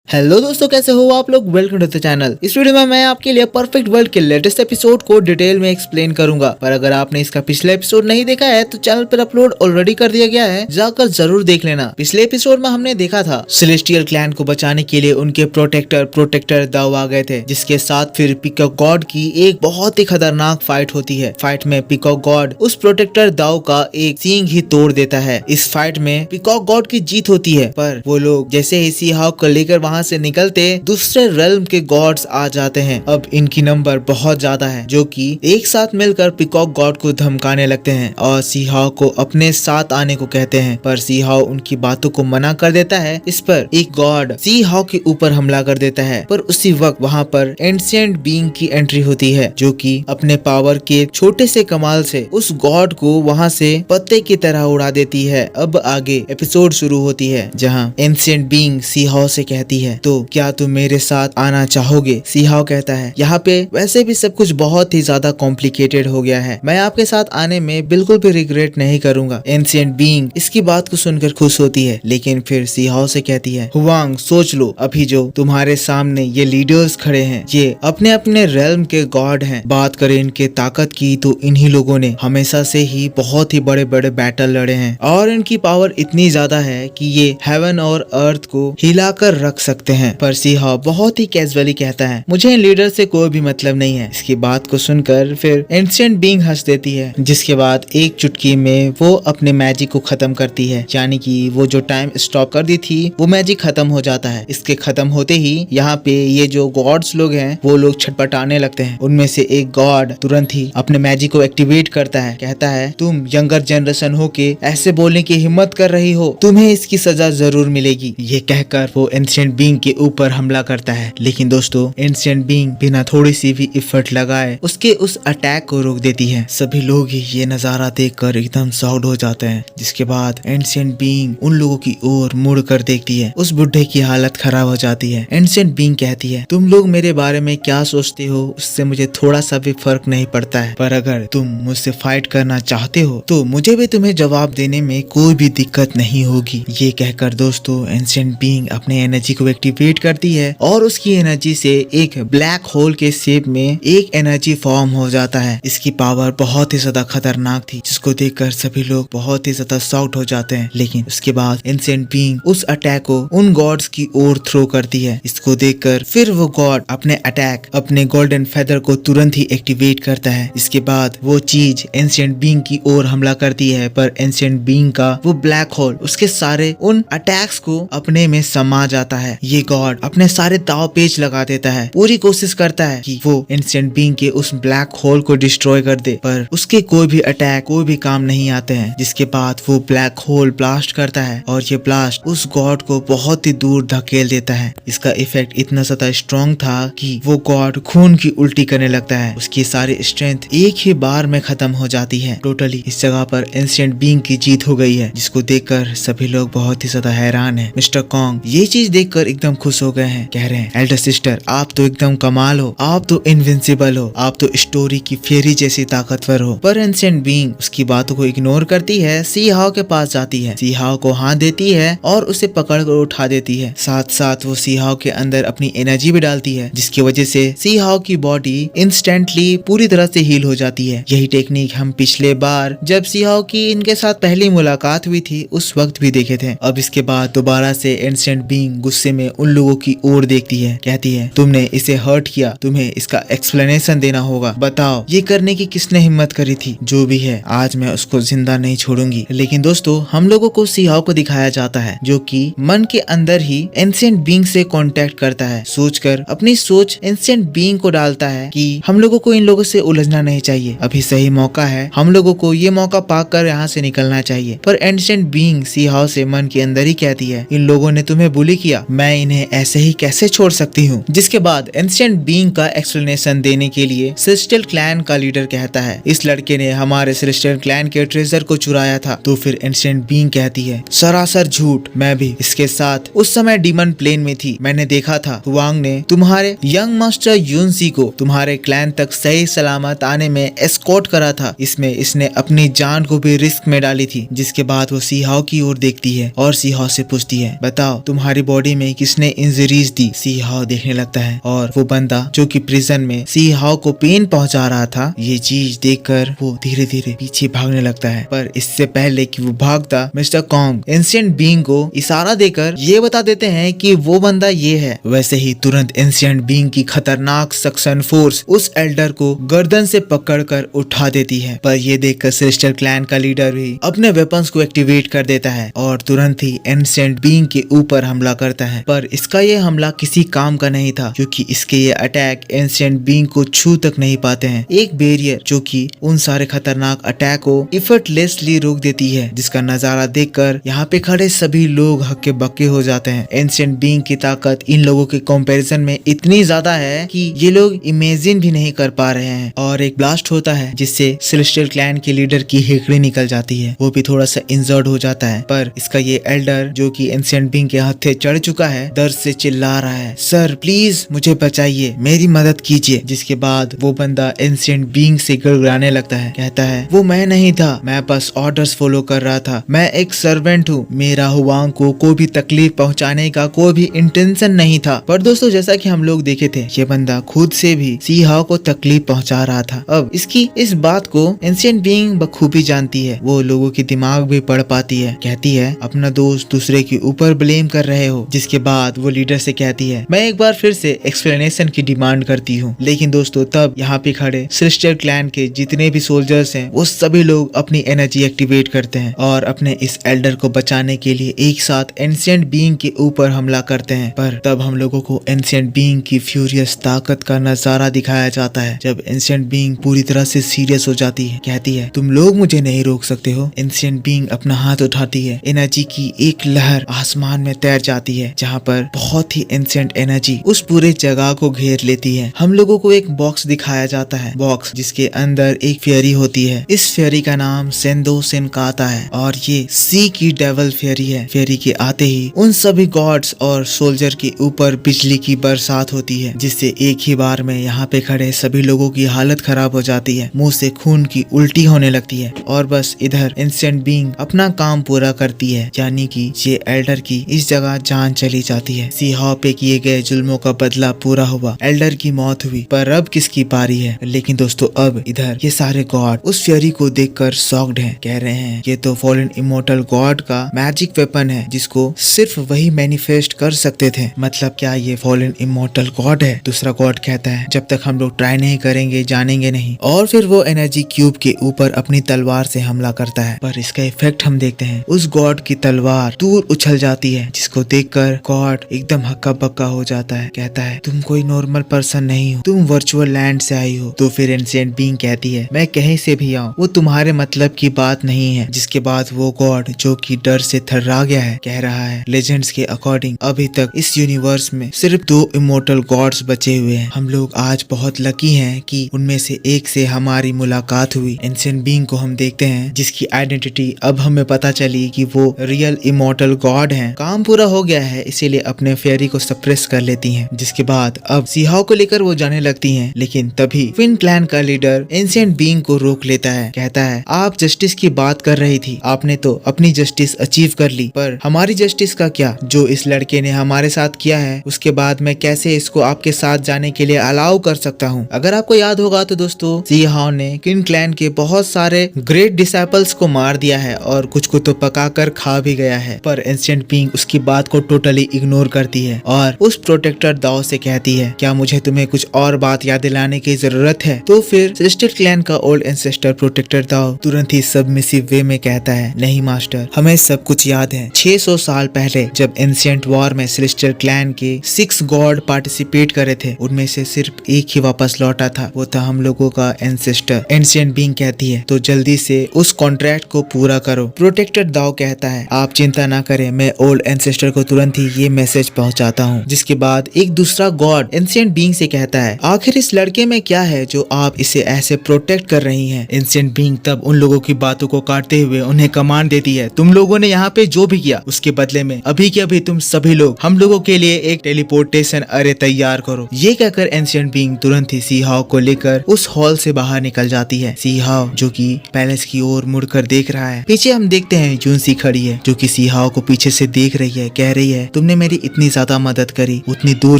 Hello दोस्तों, कैसे हो आप लोग। Welcome to the channel. इस वीडियो में मैं आपके लिए परफेक्ट वर्ल्ड के लेटेस्ट एपिसोड को डिटेल में एक्सप्लेन करूंगा। पर अगर आपने इसका पिछला एपिसोड नहीं देखा है तो चैनल पर अपलोड ऑलरेडी कर दिया गया है, जाकर जरूर देख लेना। पिछले एपिसोड में हमने देखा था सेलेस्टियल क्लैन को बचाने के लिए उनके प्रोटेक्टर दाव आ गए थे, जिसके साथ फिर पीकॉक गॉड की एक बहुत ही खतरनाक फाइट होती है। फाइट में पीकॉक गॉड उस प्रोटेक्टर दाव का एक सींग ही तोड़ देता है। इस फाइट में पीकॉक गॉड की जीत होती है, पर वो लोग जैसे ही सी हॉक को लेकर वहाँ से निकलते दूसरे रेल्म के गॉड्स आ जाते हैं। अब इनकी नंबर बहुत ज्यादा है, जो कि एक साथ मिलकर पीकॉक गॉड को धमकाने लगते हैं और सी हॉक को अपने साथ आने को कहते हैं। पर सी हॉक उनकी बातों को मना कर देता है। इस पर एक गॉड सी हॉक के ऊपर हमला कर देता है, पर उसी वक्त वहाँ पर एंशिएंट बीइंग की एंट्री होती है, जो कि अपने पावर के छोटे से कमाल से उस गॉड को वहाँ से पत्ते की तरह उड़ा देती है। अब आगे एपिसोड शुरू होती है, जहाँ एंशिएंट बीइंग सी हॉक से कहती है, तो क्या तुम मेरे साथ आना चाहोगे। सी हॉक कहता है, यहाँ पे वैसे भी सब कुछ बहुत ही ज्यादा कॉम्प्लिकेटेड हो गया है, मैं आपके साथ आने में बिल्कुल भी रिग्रेट नहीं करूंगा। एंशिएंट बीइंग इसकी बात को सुनकर खुश होती है, लेकिन फिर सी हॉक से कहती है, हुआंग सोच लो, अभी जो तुम्हारे सामने ये लीडर्स खड़े हैं ये अपने अपने रेल्म के गॉड हैं। बात करें इनके ताकत की तो इन्हीं लोगों ने हमेशा से ही बहुत ही बड़े बड़े बैटल लड़े हैं और इनकी पावर इतनी ज्यादा है कि ये हेवन और अर्थ को हिलाकर रख सकते हैं। पर सी हॉक बहुत ही कैजुअली कहता है, मुझे इन लीडर से कोई भी मतलब नहीं है। इसकी बात को सुनकर फिर एंशिएंट बीइंग हंस देती है, जिसके बाद एक चुटकी में वो अपने मैजिक को खत्म करती है, यानी कि वो जो टाइम स्टॉप कर दी थी वो मैजिक खत्म हो जाता है। इसके खत्म होते ही यहाँ पे ये जो गॉड्स लोग हैं वो लोग छटपटाने लगते हैं। उनमें से एक गॉड तुरंत ही अपने मैजिक को एक्टिवेट करता है, कहता है, तुम यंगर जनरेशन हो के ऐसे बोलने की हिम्मत कर रही हो, तुम्हें इसकी सजा जरूर मिलेगी। ये कहकर वो एंशिएंट बीइंग के ऊपर हमला करता है, लेकिन दोस्तों एंशिएंट बीइंग बिना थोड़ी सी भी एफर्ट लगाए उसके उस अटैक को रोक देती है। सभी लोग ही ये नजारा देखकर एकदम शॉक्ड हो जाते हैं। जिसके बाद एंशिएंट बीइंग उन लोगों की ओर मुड़ कर देखती है, उस बुढ़े की हालत खराब हो जाती है। एंशिएंट बीइंग कहती है, तुम लोग मेरे बारे में क्या सोचते हो उससे मुझे थोड़ा सा भी फर्क नहीं पड़ता है, पर अगर तुम मुझसे फाइट करना चाहते हो तो मुझे भी तुम्हें जवाब देने में कोई भी दिक्कत नहीं होगी। ये कहकर दोस्तों एंशिएंट बीइंग अपने एनर्जी को एक्टिवेट करती है और उसकी एनर्जी से एक ब्लैक होल के शेप में एक एनर्जी फॉर्म हो जाता है। इसकी पावर बहुत ही ज्यादा खतरनाक थी, जिसको देखकर सभी लोग बहुत ही ज्यादा शॉक्ड हो जाते हैं। लेकिन उसके बाद एंशिएंट बीइंग उस अटैक को उन गॉड्स की ओर थ्रो करती है। इसको देखकर फिर वो गॉड अपने अटैक अपने गोल्डन फेदर को तुरंत ही एक्टिवेट करता है। इसके बाद वो चीज एंशिएंट बीइंग की ओर हमला करती है, पर एंशिएंट बीइंग का वो ब्लैक होल उसके सारे उन अटैक्स को अपने में समा जाता है। ये गॉड अपने सारे दाव पेच लगा देता है, पूरी कोशिश करता है कि वो एंशिएंट बीइंग के उस ब्लैक होल को डिस्ट्रॉय कर दे, पर उसके कोई भी अटैक कोई भी काम नहीं आते हैं। जिसके बाद वो ब्लैक होल ब्लास्ट करता है और ये ब्लास्ट उस गॉड को बहुत ही दूर धकेल देता है। इसका इफेक्ट इतना ज्यादा स्ट्रॉन्ग था कि वो गॉड खून की उल्टी करने लगता है। उसकी सारी स्ट्रेंथ एक ही बार में खत्म हो जाती है। टोटली इस जगह पर एंशिएंट बीइंग की जीत हो गई है, जिसको देखकर सभी लोग बहुत ही ज्यादा हैरान है। मिस्टर कॉन्ग ये चीज देखकर एकदम खुश हो गए हैं, कह रहे हैं, एल्डर सिस्टर आप तो एकदम कमाल हो, आप तो इनविंसिबल हो, आप तो स्टोरी की फेरी जैसी ताकतवर हो। पर एंशिएंट बीइंग उसकी बातों को इग्नोर करती है, सी हॉक के पास जाती है, सी हॉक को हाथ देती है और उसे पकड़ कर उठा देती है। साथ साथ वो सी हॉक के अंदर अपनी एनर्जी भी डालती है, जिसकी वजह से सी हॉक की बॉडी इंस्टेंटली पूरी तरह से हील हो जाती है। यही टेक्निक हम पिछले बार जब सी हॉक की इनके साथ पहली मुलाकात हुई थी उस वक्त भी देखे थे। अब इसके बाद दोबारा से एंशिएंट बीइंग गुस्से में उन लोगों की ओर देखती है, कहती है, तुमने इसे हर्ट किया, तुम्हें इसका एक्सप्लेनेशन देना होगा, बताओ ये करने की किसने हिम्मत करी थी। जो भी है आज मैं उसको जिंदा नहीं छोड़ूंगी। लेकिन दोस्तों हम लोगों को सी हॉक को दिखाया जाता है, जो कि मन के अंदर ही एंशिएंट बीइंग से कांटेक्ट करता है, सोचकर अपनी सोच एंशिएंट बीइंग को डालता है कि हम लोगों को इन लोगों से उलझना नहीं चाहिए, अभी सही मौका है, हम लोगों को ये मौका पाकर यहाँ से निकलना चाहिए। पर एंशिएंट बीइंग सी हॉक से मन के अंदर ही कहती है, इन लोगों ने तुम्हें बुली किया, मैं इन्हें ऐसे ही कैसे छोड़ सकती हूँ। जिसके बाद एंशिएंट बीइंग का एक्सप्लेनेशन देने के लिए सेलेस्टियल क्लैन का लीडर कहता है, इस लड़के ने हमारे सेलेस्टियल क्लैन के ट्रेजर को चुराया था। तो फिर एंशिएंट बीइंग कहती है, सरासर झूठ, मैं भी इसके साथ उस समय डीमन प्लेन में थी, मैंने देखा था हुआंग ने तुम्हारे यंग मास्टर यूनसी को तुम्हारे क्लैन तक सही सलामत आने में एस्कॉर्ट करा था, इसमें इसने अपनी जान को भी रिस्क में डाली थी। जिसके बाद वो सी हॉक की ओर देखती है और सी हॉक से पूछती है, बताओ तुम्हारी बॉडी में किसने इंजरीज दी। सी हाओ देखने लगता है और वो बंदा जो कि प्रिजन में सी हाओ को पेन पहुंचा रहा था, ये चीज देखकर वो धीरे धीरे पीछे भागने लगता है। पर इससे पहले कि वो भागता, मिस्टर कॉन्ग एंशिएंट बीइंग को इशारा देकर ये बता देते हैं कि वो बंदा ये है। वैसे ही तुरंत एंशिएंट बीइंग की खतरनाक सक्शन फोर्स उस एल्डर को गर्दन से पकड़कर उठा देती है। पर ये देखकर सेलेस्टियल क्लैन का लीडर भी अपने वेपन्स को एक्टिवेट कर देता है और तुरंत ही एंशिएंट बीइंग के ऊपर हमला करता है। पर इसका ये हमला किसी काम का नहीं था, क्योंकि इसके ये अटैक एंशिएंट बीइंग को छू तक नहीं पाते हैं। एक बैरियर जो कि उन सारे खतरनाक अटैक को इफर्टलेसली रोक देती है, जिसका नजारा देखकर यहाँ पे खड़े सभी लोग हक्के बक्के हो जाते हैं। एंशिएंट बीइंग की ताकत इन लोगों के कंपैरिजन में इतनी ज्यादा है कि ये लोग इमेजिन भी नहीं कर पा रहे हैं। और एक ब्लास्ट होता है जिससे सेलेस्टियल क्लैन के लीडर की हेकड़ी निकल जाती है, वो भी थोड़ा सा इंजर्ड हो जाता है। पर इसका ये एल्डर जो कि एंशिएंट बीइंग के हत्थे चढ़ चुका है, दर्द से चिल्ला रहा है, सर प्लीज मुझे बचाइए, मेरी मदद कीजिए। जिसके बाद वो बंदा एंशिएंट बीइंग से गिड़गिड़ाने लगता है, कहता है वो मैं नहीं था, मैं बस ऑर्डर्स फॉलो कर रहा था, मैं एक सर्वेंट हूँ, मेरा हुआंग को कोई भी तकलीफ पहुँचाने का कोई भी इंटेंशन नहीं था। पर दोस्तों जैसा कि हम लोग देखे थे, ये बंदा खुद से भी सी हाओ को तकलीफ पहुँचा रहा था। अब इसकी इस बात को एंशिएंट बीइंग बखूबी जानती है, वो लोगों की दिमाग भी पढ़ पाती है। कहती है अपना दोस्त दूसरे के ऊपर ब्लेम कर रहे हो। जिसके बाद वो लीडर से कहती है मैं एक बार फिर से एक्सप्लेनेशन की डिमांड करती हूँ। लेकिन दोस्तों तब यहाँ पे खड़े सेलेस्टियल क्लैन के जितने भी सोल्जर्स हैं, वो सभी लोग अपनी एनर्जी एक्टिवेट करते हैं और अपने इस एल्डर को बचाने के लिए एक साथ एंशिएंट बीइंग के ऊपर हमला करते हैं। पर तब हम लोगों को एंशिएंट बीइंग की फ्यूरियस ताकत का नजारा दिखाया जाता है, जब एंशिएंट बीइंग पूरी तरह से सीरियस हो जाती है। कहती है तुम लोग मुझे नहीं रोक सकते हो। एंशिएंट बीइंग अपना हाथ उठाती है, एनर्जी की एक लहर आसमान में तैर जाती है, जहाँ पर बहुत ही एंशिएंट एनर्जी उस पूरे जगह को घेर लेती है। हम लोगों को एक बॉक्स दिखाया जाता है, बॉक्स जिसके अंदर एक फेयरी होती है। इस फेयरी का नाम सेंदो सेनकाता है और ये सी की डेविल फेयरी है। फेयरी के आते ही उन सभी गॉड्स और सोल्जर के ऊपर बिजली की बरसात होती है, जिससे एक ही बार में यहाँ पे खड़े सभी लोगों की हालत खराब हो जाती है, मुंह से खून की उल्टी होने लगती है। और बस इधर एंशिएंट बीइंग अपना काम पूरा करती है, यानी कि ये एल्डर की इस जगह जान चली जाती है। सी हाओ पे किए गए जुल्मों का बदला पूरा हुआ, एल्डर की मौत हुई। पर अब किसकी पारी है? लेकिन दोस्तों अब इधर ये सारे गॉड उस फेयरी को देखकर शॉक्ड हैं, कह रहे हैं ये तो फॉलन इमोर्टल गॉड का मैजिक वेपन है, जिसको सिर्फ वही मैनिफेस्ट कर सकते थे। मतलब क्या ये फॉलन इमोर्टल गॉड है? दूसरा गॉड कहता है जब तक हम लोग ट्राई नहीं करेंगे जानेंगे नहीं। और फिर वो एनर्जी क्यूब के ऊपर अपनी तलवार से हमला करता है। पर इसका इफेक्ट हम देखते हैं, उस गॉड की तलवार दूर उछल जाती है, जिसको देखकर गॉड एकदम हक्का बक्का हो जाता है। कहता है तुम कोई नॉर्मल पर्सन नहीं हो, तुम वर्चुअल लैंड से आई हो। तो फिर एंशिएंट बीइंग कहती है मैं कहीं से भी आऊँ, वो तुम्हारे मतलब की बात नहीं है। जिसके बाद वो गॉड जो कि डर से थर्रा गया है, कह रहा है लेजेंड्स के अकॉर्डिंग अभी तक इस यूनिवर्स में सिर्फ 2 इमोर्टल गॉड्स बचे हुए हैं। हम लोग आज बहुत लकी हैं कि उनमें से एक से हमारी मुलाकात हुई। एंशिएंट बीइंग को हम देखते हैं, जिसकी आइडेंटिटी अब हमें पता चली कि वो रियल इमोर्टल गॉड हैं। काम पूरा हो गया है, इसीलिए अपने फेयरी को सप्रेस कर लेती हैं। जिसके बाद अब सी हाओ को लेकर वो जाने लगती हैं, लेकिन तभी ट्विन क्लैन का लीडर एंशिएंट बीइंग को रोक लेता है। कहता है आप जस्टिस की बात कर रही थी, आपने तो अपनी जस्टिस अचीव कर ली, पर हमारी जस्टिस का क्या? जो इस लड़के ने हमारे साथ किया है, उसके बाद मैं कैसे इसको आपके साथ जाने के लिए अलाउ कर सकता हूँ? अगर आपको याद होगा तो दोस्तों सी हाओ ने ट्विन क्लैन के बहुत सारे ग्रेट डिसाइपल्स को मार दिया है और कुछ को तो पका कर खा भी गया है। पर एंशिएंट बीइंग उसकी बात को टोटली इग्नोर करती है और उस प्रोटेक्टर दाओ से कहती है क्या मुझे तुम्हें कुछ और बात याद दिलाने की जरूरत है? तो फिर सेलेस्टियल क्लैन का ओल्ड एंसेस्टर प्रोटेक्टर दाओ तुरंत ही सबमिसिव वे में कहता है नहीं मास्टर, हमें सब कुछ याद है। 600 साल पहले जब एंशिएंट वॉर में सेलेस्टियल क्लैन के 6 गॉड पार्टिसिपेट करे थे, उनमें से सिर्फ एक ही वापस लौटा था, वो था हम लोगों का एंसेस्टर। एंशिएंट बीइंग कहती है तो जल्दी से उस कॉन्ट्रैक्ट को पूरा करो। प्रोटेक्टर दाओ कहता है आप चिंता ना करें, मैं ओल्ड एंसेस्टर को तुरंत ही ये मैसेज पहुंचाता हूँ। जिसके बाद एक दूसरा गॉड एंशिएंट बीइंग से कहता है आखिर इस लड़के में क्या है जो आप इसे ऐसे प्रोटेक्ट कर रही हैं? एंशिएंट बीइंग तब उन लोगों की बातों को काटते हुए उन्हें कमांड देती है तुम लोगों ने यहाँ पे जो भी किया उसके बदले में अभी के अभी तुम सभी लोग हम लोगों के लिए एक टेलीपोर्टेशन अरे तैयार करो। ये कहकर एंशिएंट बीइंग तुरंत ही सी हाओ को लेकर उस हॉल से बाहर निकल जाती है। सी हाओ जो कि पैलेस की ओर मुड़कर देख रहा है। पीछे हम देखते हैं यूनसी खड़ी है, जो कि सी हाओ को पीछे से देख रही है, कह रही है तुम तुमने मेरी इतनी ज्यादा मदद करी, उतनी दूर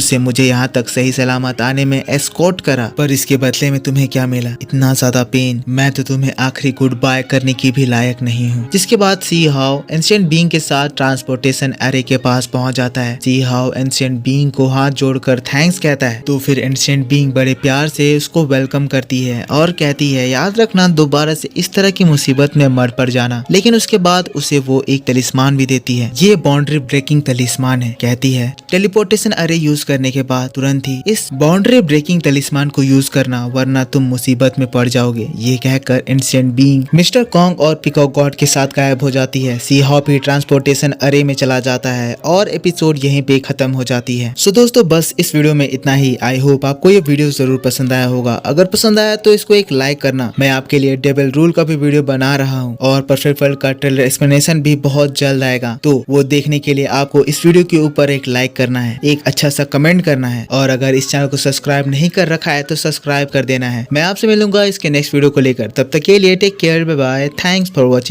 से मुझे यहाँ तक सही सलामत आने में एस्कॉर्ट करा, पर इसके बदले में तुम्हें क्या मिला? इतना ज्यादा पेन। मैं तो तुम्हें आखिरी गुड बाय करने की भी लायक नहीं हूँ। जिसके बाद सी हाउ एंशिएंट बीइंग के साथ ट्रांसपोर्टेशन एरे के पास पहुंच जाता है। सी हाउ एंशिएंट बीइंग को हाथ जोड़कर थैंक्स कहता है, तो फिर एंशिएंट बीइंग बड़े प्यार से उसको वेलकम करती है और कहती है याद रखना दोबारा से इस तरह की मुसीबत में मर पड़ जाना। लेकिन उसके बाद उसे वो एक तलिस्मान भी देती है। ये बाउंड्री ब्रेकिंग तलिस्मान है। कहती है टेलीपोर्टेशन अरे यूज करने के बाद तुरंत ही इस बाउंड्री ब्रेकिंग तलिस्मान को यूज करना, वरना तुम मुसीबत में पड़ जाओगे। ये कहकर एंशिएंट बीइंग मिस्टर कॉन्ग और पीकॉक गॉड के साथ गायब हो जाती है। सी हाउ भी ट्रांसपोर्टेशन अरे में चला जाता है और एपिसोड यहीं पे खत्म हो जाती है। सो दोस्तों बस इस वीडियो में इतना ही। आई होप आपको ये वीडियो जरूर पसंद आया होगा। अगर पसंद आया तो इसको एक लाइक करना। मैं आपके लिए डबल रूल का भी वीडियो बना रहा हूँ और परफेक्ट वर्ल्ड का ट्रेलर एक्सप्लेनेशन भी बहुत जल्द आएगा, तो वो देखने के लिए आपको इस वीडियो के ऊपर एक लाइक करना है, एक अच्छा सा कमेंट करना है और अगर इस चैनल को सब्सक्राइब नहीं कर रखा है तो सब्सक्राइब कर देना है। मैं आपसे मिलूंगा इसके नेक्स्ट वीडियो को लेकर। तब तक के लिए take care, bye bye, thanks for watching.